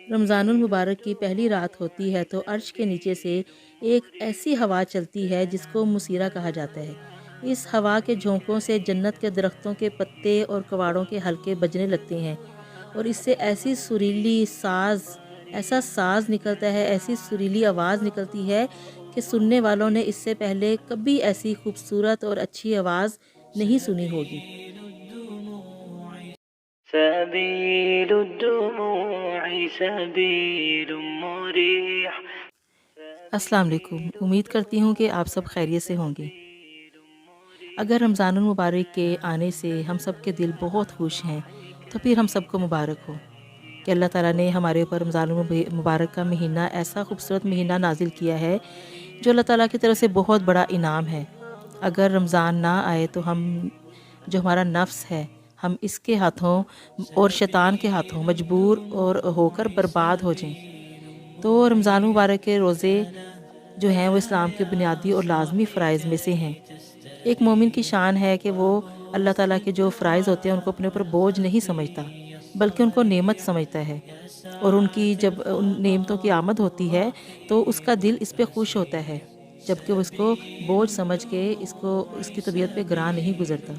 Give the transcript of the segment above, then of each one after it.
رمضان المبارک کی پہلی رات ہوتی ہے تو عرش کے نیچے سے ایک ایسی ہوا چلتی ہے جس کو مسیرہ کہا جاتا ہے۔ اس ہوا کے جھونکوں سے جنت کے درختوں کے پتے اور کواڑوں کے حلقے بجنے لگتے ہیں، اور اس سے ایسا ساز نکلتا ہے، ایسی سریلی آواز نکلتی ہے کہ سننے والوں نے اس سے پہلے کبھی ایسی خوبصورت اور اچھی آواز نہیں سنی ہوگی۔ سبيل الدموع سبيل مريح۔ السلام علیکم، امید کرتی ہوں کہ آپ سب خیریت سے ہوں گے۔ اگر رمضان المبارک کے آنے سے ہم سب کے دل بہت خوش ہیں تو پھر ہم سب کو مبارک ہو کہ اللہ تعالیٰ نے ہمارے اوپر رمضان المبارک کا مہینہ، ایسا خوبصورت مہینہ نازل کیا ہے جو اللہ تعالیٰ کی طرف سے بہت بڑا انعام ہے۔ اگر رمضان نہ آئے تو جو ہمارا نفس ہے، ہم اس کے ہاتھوں اور شیطان کے ہاتھوں مجبور اور ہو کر برباد ہو جائیں۔ تو رمضان مبارک کے روزے جو ہیں وہ اسلام کے بنیادی اور لازمی فرائض میں سے ہیں۔ ایک مومن کی شان ہے کہ وہ اللہ تعالیٰ کے جو فرائض ہوتے ہیں ان کو اپنے اوپر بوجھ نہیں سمجھتا، بلکہ ان کو نعمت سمجھتا ہے، اور ان کی جب ان نعمتوں کی آمد ہوتی ہے تو اس کا دل اس پہ خوش ہوتا ہے، جبکہ وہ اس کو بوجھ سمجھ کے اس کی طبیعت پہ گراں نہیں گزرتا۔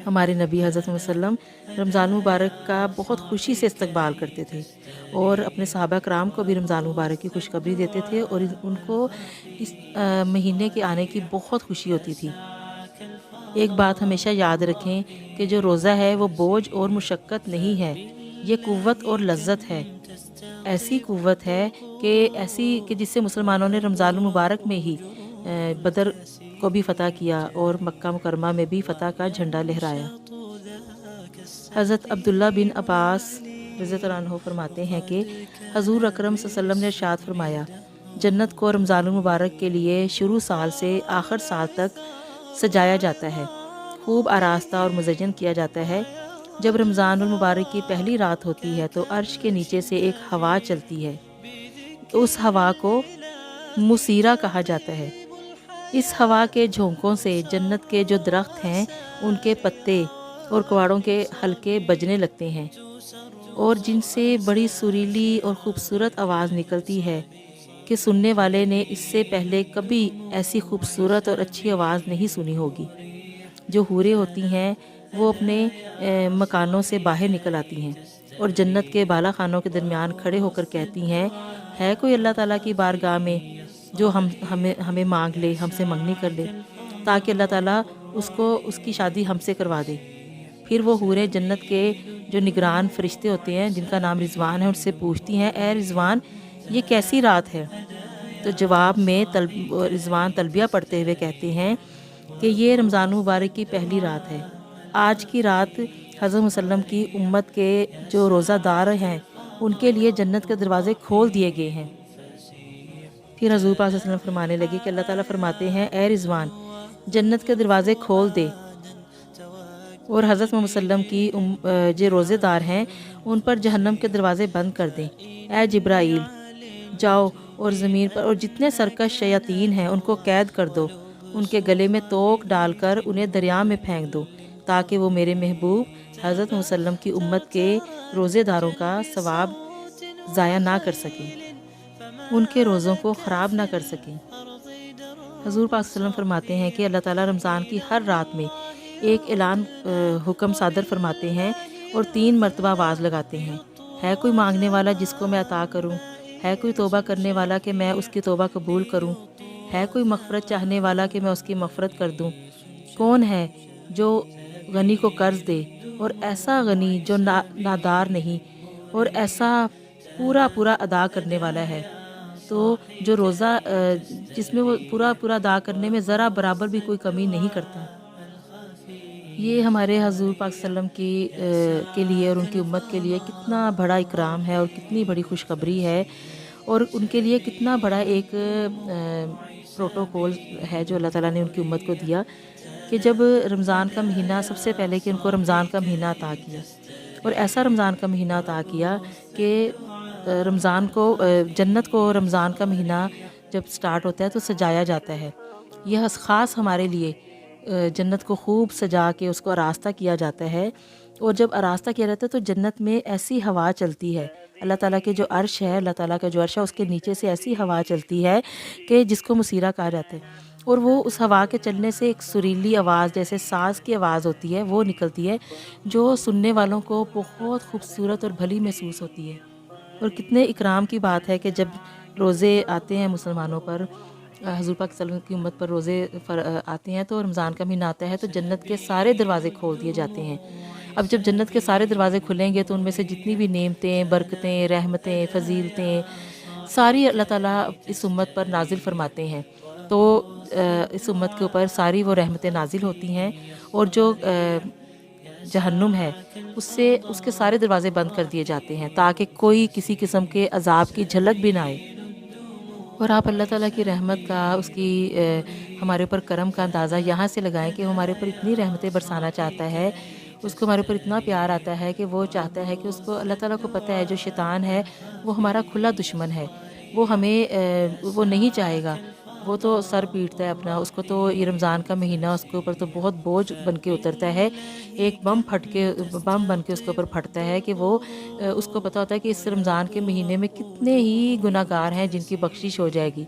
ہمارے نبی حضرت محمد صلی اللہ علیہ وسلم رمضان مبارک کا بہت خوشی سے استقبال کرتے تھے، اور اپنے صحابہ کرام کو بھی رمضان مبارک کی خوشخبری دیتے تھے، اور ان کو اس مہینے کے آنے کی بہت خوشی ہوتی تھی۔ ایک بات ہمیشہ یاد رکھیں کہ جو روزہ ہے وہ بوجھ اور مشقت نہیں ہے، یہ قوت اور لذت ہے۔ ایسی قوت ہے کہ جس سے مسلمانوں نے رمضان المبارک میں ہی بدر کو بھی فتح کیا اور مکہ مکرمہ میں بھی فتح کا جھنڈا لہرایا۔ حضرت عبداللہ بن عباس رضی اللہ عنہ فرماتے ہیں کہ حضور اکرم صلی اللہ علیہ وسلم نے ارشاد فرمایا، جنت کو رمضان المبارک کے لیے شروع سال سے آخر سال تک سجایا جاتا ہے، خوب آراستہ اور مزین کیا جاتا ہے۔ جب رمضان المبارک کی پہلی رات ہوتی ہے تو عرش کے نیچے سے ایک ہوا چلتی ہے، اس ہوا کو مسیرہ کہا جاتا ہے۔ اس ہوا کے جھونکوں سے جنت کے جو درخت ہیں ان کے پتے اور کواڑوں کے حلقے بجنے لگتے ہیں، اور جن سے بڑی سریلی اور خوبصورت آواز نکلتی ہے کہ سننے والے نے اس سے پہلے کبھی ایسی خوبصورت اور اچھی آواز نہیں سنی ہوگی۔ جو حوریں ہوتی ہیں وہ اپنے مکانوں سے باہر نکل آتی ہیں اور جنت کے بالا خانوں کے درمیان کھڑے ہو کر کہتی ہیں، ہے کوئی اللہ تعالیٰ کی بارگاہ میں جو ہمیں مانگ لے، ہم سے منگنی کر لے، تاکہ اللہ تعالیٰ اس کی شادی ہم سے کروا دے۔ پھر وہ حوریں جنت کے جو نگران فرشتے ہوتے ہیں جن کا نام رضوان ہے ان سے پوچھتی ہیں، اے رضوان یہ کیسی رات ہے؟ تو جواب میں رضوان تلبیہ پڑھتے ہوئے کہتے ہیں کہ یہ رمضان مبارک کی پہلی رات ہے۔ آج کی رات حضرت وسلم کی امت کے جو روزہ دار ہیں ان کے لیے جنت کے دروازے کھول دیے گئے ہیں۔ پھر حضور پاک صلی اللہ علیہ وسلم فرمانے لگے کہ اللہ تعالیٰ فرماتے ہیں، اے رضوان جنت کے دروازے کھول دے، اور حضرت محمد صلی اللہ علیہ وسلم کی جو روزے دار ہیں ان پر جہنم کے دروازے بند کر دیں۔ اے جبرائیل جاؤ اور زمین پر اور جتنے سرکش شیاطین ہیں ان کو قید کر دو، ان کے گلے میں توق ڈال کر انہیں دریا میں پھینک دو، تاکہ وہ میرے محبوب حضرت محمد صلی اللہ علیہ وسلم کی امت کے روزے داروں کا ثواب ضائع نہ کر سکیں، ان کے روزوں کو خراب نہ کر سکیں۔ حضور پاک صلی اللہ علیہ وسلم فرماتے ہیں کہ اللہ تعالیٰ رمضان کی ہر رات میں ایک اعلان حکم صادر فرماتے ہیں اور 3 مرتبہ آواز لگاتے ہیں، ہے کوئی مانگنے والا جس کو میں عطا کروں؟ ہے کوئی توبہ کرنے والا کہ میں اس کی توبہ قبول کروں؟ ہے کوئی مغفرت چاہنے والا کہ میں اس کی مغفرت کر دوں؟ کون ہے جو غنی کو قرض دے، اور ایسا غنی جو نادار نہیں اور ایسا پورا ادا کرنے والا ہے؟ تو جو روزہ جس میں وہ پورا ادا کرنے میں ذرا برابر بھی کوئی کمی نہیں کرتا۔ یہ ہمارے حضور پاک صلی اللہ علیہ وسلم کے لیے اور ان کی امت کے لیے کتنا بڑا اکرام ہے اور کتنی بڑی خوشخبری ہے، اور ان کے لیے کتنا بڑا ایک پروٹوکول ہے جو اللہ تعالیٰ نے ان کی امت کو دیا کہ جب رمضان کا مہینہ سب سے پہلے کہ ان کو رمضان کا مہینہ عطا کیا، اور ایسا رمضان کا مہینہ عطا کیا کہ رمضان کو جنت کو رمضان کا مہینہ جب سٹارٹ ہوتا ہے تو سجایا جاتا ہے۔ یہ خاص ہمارے لیے جنت کو خوب سجا کے اس کو آراستہ کیا جاتا ہے اور جب آراستہ کیا رہتا ہے تو جنت میں ایسی ہوا چلتی ہے، اللہ تعالیٰ کے جو عرش ہے، اللہ تعالیٰ کا جو عرش ہے اس کے نیچے سے ایسی ہوا چلتی ہے کہ جس کو مسیرہ کہا جاتا ہے، اور وہ اس ہوا کے چلنے سے ایک سریلی آواز جیسے ساز کی آواز ہوتی ہے وہ نکلتی ہے، جو سننے والوں کو بہت خوبصورت اور بھلی محسوس ہوتی ہے۔ اور کتنے اکرام کی بات ہے کہ جب روزے آتے ہیں مسلمانوں پر، حضور پاک صلی اللہ علیہ وسلم کی امت پر روزے آتے ہیں تو رمضان کا مہینہ آتا ہے تو جنت کے سارے دروازے کھول دیے جاتے ہیں۔ اب جب جنت کے سارے دروازے کھلیں گے تو ان میں سے جتنی بھی نعمتیں، برکتیں، رحمتیں، فضیلتیں ساری اللہ تعالیٰ اس امت پر نازل فرماتے ہیں، تو اس امت کے اوپر ساری وہ رحمتیں نازل ہوتی ہیں، اور جو جہنم ہے اس کے سارے دروازے بند کر دیے جاتے ہیں تاکہ کوئی کسی قسم کے عذاب کی جھلک بھی نہ آئے۔ اور آپ اللہ تعالیٰ کی رحمت کا، اس کی ہمارے اوپر کرم کا اندازہ یہاں سے لگائیں کہ وہ ہمارے اوپر اتنی رحمتیں برسانا چاہتا ہے، اس کو ہمارے اوپر اتنا پیار آتا ہے کہ وہ چاہتا ہے کہ اس کو، اللہ تعالیٰ کو پتہ ہے جو شیطان ہے وہ ہمارا کھلا دشمن ہے، وہ ہمیں وہ نہیں چاہے گا، وہ تو سر پیٹتا ہے اپنا، اس کو تو یہ رمضان کا مہینہ اس کے اوپر تو بہت بوجھ بن کے اترتا ہے، ایک بم بن کے اس کے اوپر پھٹتا ہے کہ وہ اس کو پتہ ہوتا ہے کہ اس رمضان کے مہینے میں کتنے ہی گناہ گار ہیں جن کی بخشش ہو جائے گی،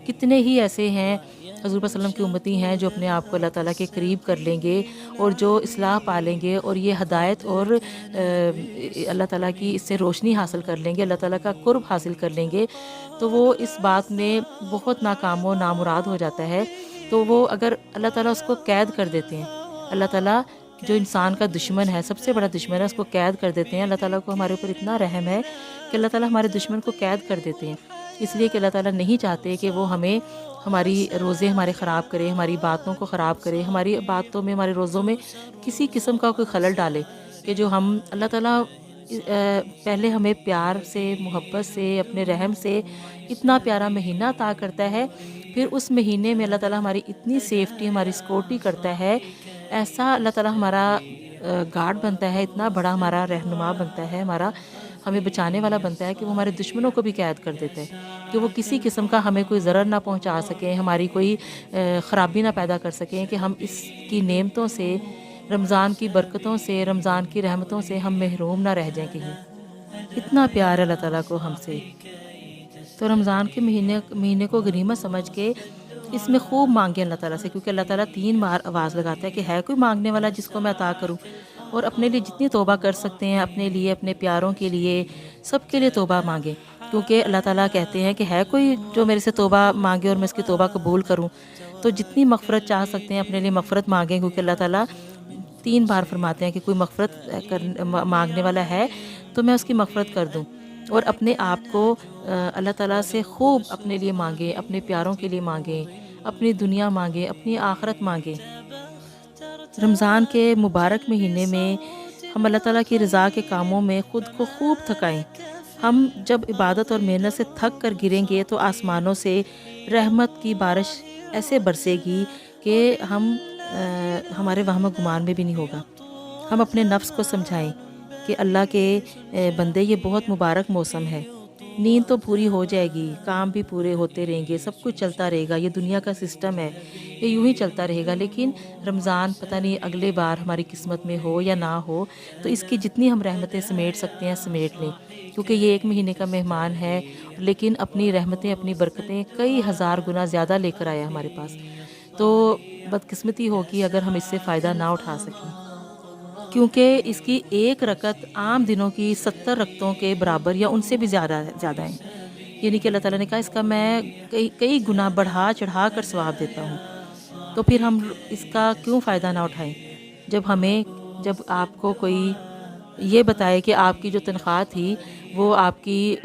کتنے ہی ایسے ہیں حضور صلی اللہ علیہ وسلم کی امتی ہیں جو اپنے آپ کو اللہ تعالیٰ کے قریب کر لیں گے اور جو اصلاح پا لیں گے اور یہ ہدایت اور اللہ تعالیٰ کی اس سے روشنی حاصل کر لیں گے، اللہ تعالیٰ کا قرب حاصل کر لیں گے، تو وہ اس بات میں بہت ناکام و نامراد ہو جاتا ہے۔ تو وہ اگر اللہ تعالیٰ اس کو قید کر دیتے ہیں، اللہ تعالیٰ جو انسان کا دشمن ہے، سب سے بڑا دشمن ہے، اس کو قید کر دیتے ہیں، اللہ تعالیٰ کو ہمارے اوپر اتنا رحم ہے کہ اللہ تعالیٰ ہمارے دشمن کو قید کر دیتے ہیں، اس لیے کہ اللہ تعالیٰ نہیں چاہتے کہ وہ ہمیں، ہماری روزے ہمارے خراب کرے، ہماری باتوں کو خراب کرے، ہماری باتوں میں، ہمارے روزوں میں کسی قسم کا کوئی خلل ڈالے، کہ جو ہم، اللہ تعالیٰ پہلے ہمیں پیار سے، محبت سے، اپنے رحم سے اتنا پیارا مہینہ عطا کرتا ہے، پھر اس مہینے میں اللہ تعالیٰ ہماری اتنی سیفٹی، ہماری سیکورٹی کرتا ہے، ایسا اللہ تعالیٰ ہمارا گارڈ بنتا ہے، اتنا بڑا ہمارا رہنما بنتا ہے، ہمارا ہمیں بچانے والا بنتا ہے کہ وہ ہمارے دشمنوں کو بھی قید کر دیتا ہے، کہ وہ کسی قسم کا ہمیں کوئی ضرر نہ پہنچا سکیں، ہماری کوئی خرابی نہ پیدا کر سکیں، کہ ہم اس کی نعمتوں سے، رمضان کی برکتوں سے، رمضان کی رحمتوں سے ہم محروم نہ رہ جائیں کہیں۔ اتنا پیار ہے اللہ تعالیٰ کو ہم سے۔ تو رمضان کے مہینے کو غنیمت سمجھ کے اس میں خوب مانگیں اللہ تعالیٰ سے، کیونکہ اللہ تعالیٰ 3 بار آواز لگاتا ہے کہ ہے کوئی مانگنے والا جس کو میں عطا کروں، اور اپنے لیے جتنی توبہ کر سکتے ہیں، اپنے لیے، اپنے پیاروں کے لیے، سب کے لیے توبہ مانگیں، کیونکہ اللہ تعالیٰ کہتے ہیں کہ ہے کوئی جو میرے سے توبہ مانگے اور میں اس کی توبہ قبول کروں، تو جتنی مغفرت چاہ سکتے ہیں اپنے لیے مغفرت مانگیں، کیونکہ اللہ تعالیٰ 3 بار فرماتے ہیں کہ کوئی مغفرت مانگنے والا ہے تو میں اس کی مغفرت کر دوں، اور اپنے آپ کو اللہ تعالیٰ سے خوب اپنے لیے مانگیں، اپنے پیاروں کے لیے مانگیں، اپنی دنیا مانگیں، اپنی آخرت مانگیں۔ رمضان کے مبارک مہینے میں ہم اللہ تعالیٰ کی رضا کے کاموں میں خود کو خوب تھکائیں۔ ہم جب عبادت اور محنت سے تھک کر گریں گے تو آسمانوں سے رحمت کی بارش ایسے برسے گی کہ ہمارے وہم و گمان میں بھی نہیں ہوگا۔ ہم اپنے نفس کو سمجھائیں کہ اللہ کے بندے، یہ بہت مبارک موسم ہے، نیند تو پوری ہو جائے گی، کام بھی پورے ہوتے رہیں گے، سب کچھ چلتا رہے گا، یہ دنیا کا سسٹم ہے، یہ یوں ہی چلتا رہے گا، لیکن رمضان پتہ نہیں اگلے بار ہماری قسمت میں ہو یا نہ ہو، تو اس کی جتنی ہم رحمتیں سمیٹ سکتے ہیں سمیٹ لیں، کیونکہ یہ 1 مہینے کا مہمان ہے، لیکن اپنی رحمتیں، اپنی برکتیں کئی ہزار گنا زیادہ لے کر آیا ہمارے پاس، تو بدقسمتی ہوگی اگر ہم اس سے فائدہ نہ اٹھا سکیں، کیونکہ اس کی 1 رکعت عام دنوں کی 70 رکعتوں کے برابر یا ان سے بھی زیادہ ہیں، یعنی کہ اللہ تعالیٰ نے کہا اس کا میں کئی گنا بڑھا چڑھا کر ثواب دیتا ہوں، تو پھر ہم اس کا کیوں فائدہ نہ اٹھائیں؟ جب آپ کو کوئی یہ بتائے کہ آپ کی جو تنخواہ تھی وہ آپ کی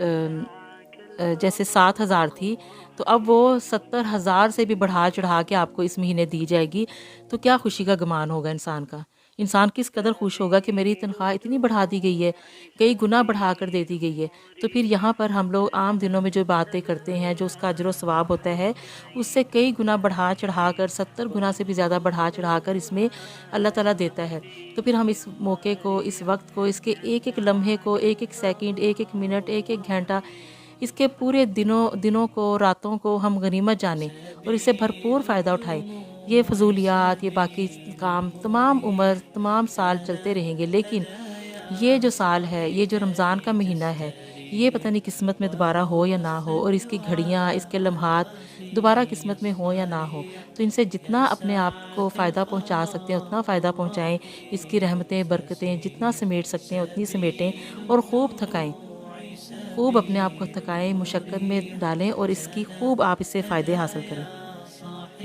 جیسے 7,000 تھی، تو اب وہ 70,000 سے بھی بڑھا چڑھا کے آپ کو اس مہینے دی جائے گی، تو کیا خوشی کا گمان ہوگا انسان کس قدر خوش ہوگا کہ میری تنخواہ اتنی بڑھا دی گئی ہے، کئی گنا بڑھا کر دے دی گئی ہے۔ تو پھر یہاں پر ہم لوگ عام دنوں میں جو باتیں کرتے ہیں، جو اس کا اجر و ثواب ہوتا ہے، اس سے کئی گنا بڑھا چڑھا کر، 70 گنا سے بھی زیادہ بڑھا چڑھا کر اس میں اللہ تعالیٰ دیتا ہے۔ تو پھر ہم اس موقع کو، اس وقت کو، اس کے ایک ایک لمحے کو، ایک ایک سیکنڈ، ایک ایک منٹ، ایک ایک گھنٹہ، اس کے پورے دنوں کو، راتوں کو ہم غنیمت جانیں اور اس سے بھرپور فائدہ اٹھائیں، یہ فضولیات، یہ باقی کام تمام عمر تمام سال چلتے رہیں گے، لیکن یہ جو سال ہے، یہ جو رمضان کا مہینہ ہے، یہ پتہ نہیں قسمت میں دوبارہ ہو یا نہ ہو، اور اس کی گھڑیاں، اس کے لمحات دوبارہ قسمت میں ہو یا نہ ہو، تو ان سے جتنا اپنے آپ کو فائدہ پہنچا سکتے ہیں اتنا فائدہ پہنچائیں، اس کی رحمتیں برکتیں جتنا سمیٹ سکتے ہیں اتنی سمیٹیں، اور خوب تھکائیں، خوب اپنے آپ کو تھکائیں، مشقت میں ڈالیں، اور اس کی خوب آپ اس سے فائدے حاصل کریں۔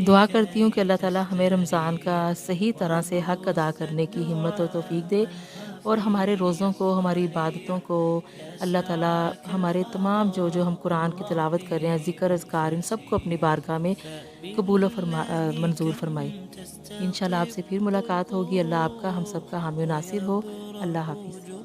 دعا کرتی ہوں کہ اللہ تعالیٰ ہمیں رمضان کا صحیح طرح سے حق ادا کرنے کی ہمت اور توفیق دے، اور ہمارے روزوں کو، ہماری عبادتوں کو اللہ تعالیٰ ہمارے تمام جو ہم قرآن کی تلاوت کر رہے ہیں، ذکر اذکار، ان سب کو اپنی بارگاہ میں قبول و منظور فرمائے۔ انشاءاللہ آپ سے پھر ملاقات ہوگی۔ اللہ آپ کا، ہم سب کا حامی و ناصر ہو۔ اللہ حافظ۔